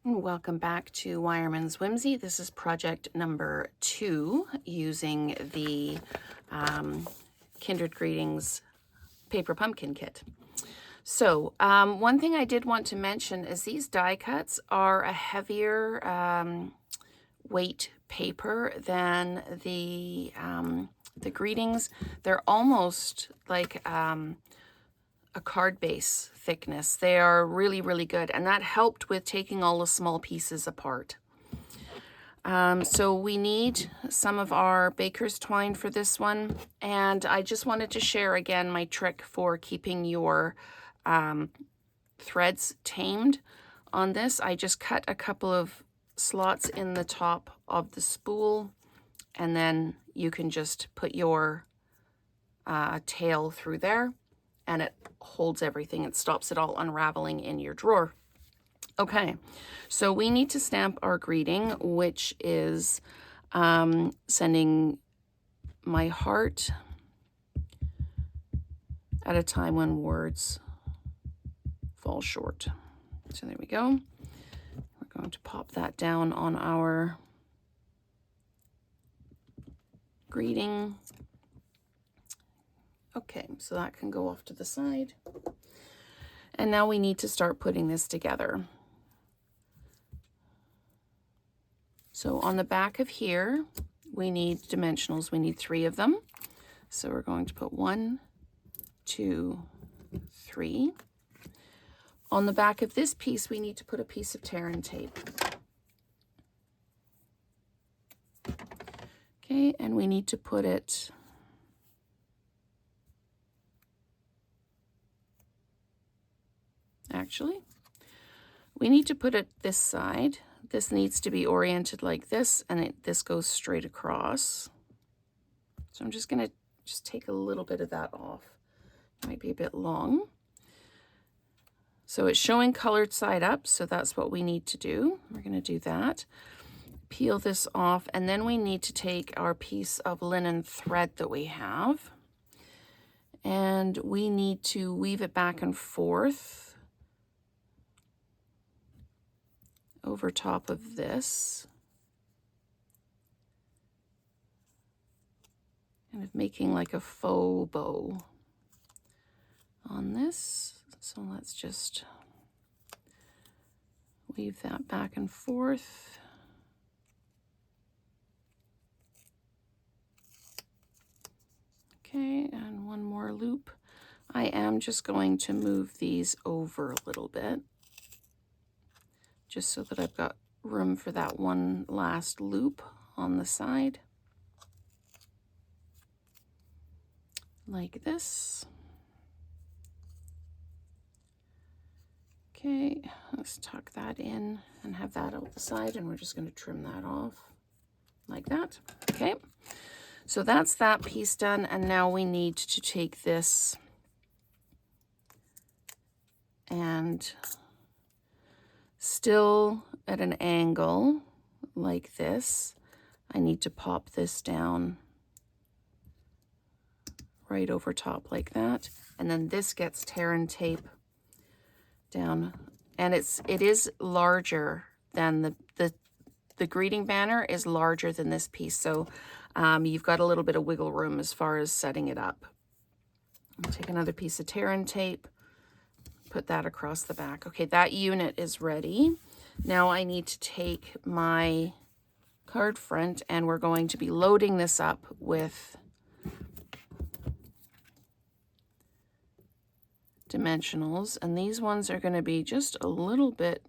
Welcome back to Wireman's Whimsy. This is project number 2 using the Kindred Greetings paper pumpkin kit. So one thing I did want to mention is these die cuts are a heavier weight paper than the Greetings. They're almost like a card base thickness. They are really, really good. And that helped with taking all the small pieces apart. So we need some of our baker's twine for this one. And I just wanted to share again my trick for keeping your threads tamed on this. I just cut a couple of slots in the top of the spool, and then you can just put your tail through there, and it holds everything. It stops it all unraveling in your drawer. Okay, so we need to stamp our greeting, which is sending my heart at a time when words fall short. So there we go. We're going to pop that down on our greeting. Okay, so that can go off to the side. And now we need to start putting this together. So on the back of here, we need dimensionals. We need 3 of them. So we're going to put 1, 2, 3. On the back of this piece, we need to put a piece of tear and tape. Okay, and we need to put it actually, we need to put it this side. This needs to be oriented like this, and this goes straight across. So I'm just going to take a little bit of that off. It might be a bit long. So it's showing colored side up, so that's what we need to do. We're going to do that. Peel this off, and then we need to take our piece of linen thread that we have, and we need to weave it back and forth over top of this, kind of making like a faux bow on this. So let's just weave that back and forth. Okay, and one more loop. I am just going to move these over a little bit, just so that I've got room for that one last loop on the side. Like this. Okay, let's tuck that in and have that out the side, and we're just going to trim that off like that. Okay, so that's that piece done, and now we need to take this and still at an angle like this, I need to pop this down right over top like that, and then this gets tear and tape down, and it is larger than the greeting banner is larger than this piece, so you've got a little bit of wiggle room as far as setting it up. I'll take another piece of tear and tape, put that across the back. Okay, that unit is ready. Now I need to take my card front, and we're going to be loading this up with dimensionals, and these ones are going to be just a little bit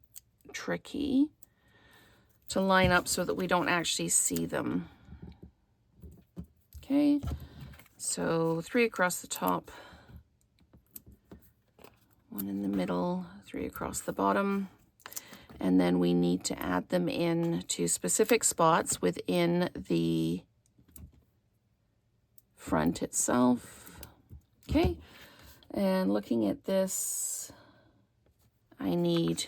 tricky to line up so that we don't actually see them. Okay, so 3 across the top, 1 in the middle, 3 across the bottom, and then we need to add them in to specific spots within the front itself. Okay, and looking at this, I need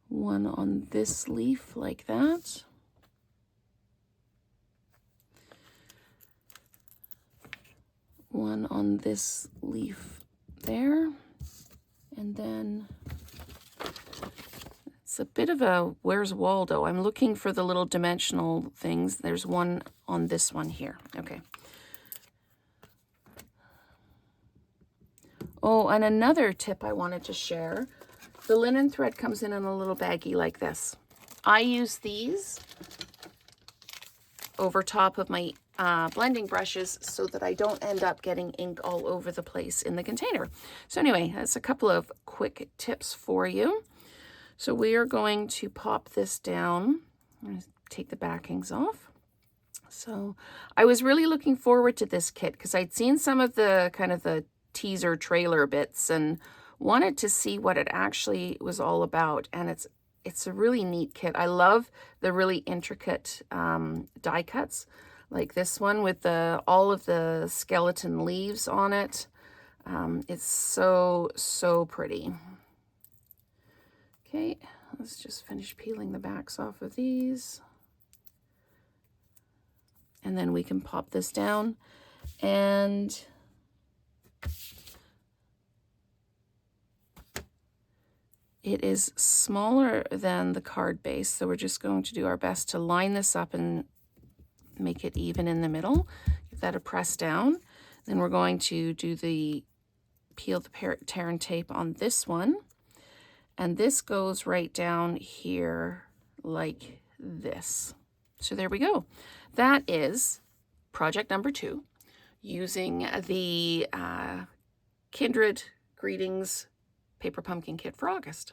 1 on this leaf like that. One on this leaf there, and then let's It's a bit of a Where's Waldo? I'm looking for the little dimensional things. There's one on this one here. Okay. Oh, and another tip I wanted to share. The linen thread comes in a little baggie like this. I use these over top of my blending brushes so that I don't end up getting ink all over the place in the container. So anyway, that's a couple of quick tips for you. So we are going to pop this down. I'm going to take the backings off. So I was really looking forward to this kit because I'd seen some of the kind of the teaser trailer bits and wanted to see what it actually was all about. And it's a really neat kit. I love the really intricate die cuts, like this one with all of the skeleton leaves on it. It's so pretty. Okay, let's just finish peeling the backs off of these. And then we can pop this down, and it is smaller than the card base, so we're just going to do our best to line this up and make it even in the middle. Give that a press down. Then we're going to do the peel the tear and tape on this one, and this goes right down here like this. So there we go. That is project number 2, using the Kindred Greetings Paper Pumpkin Kit for August.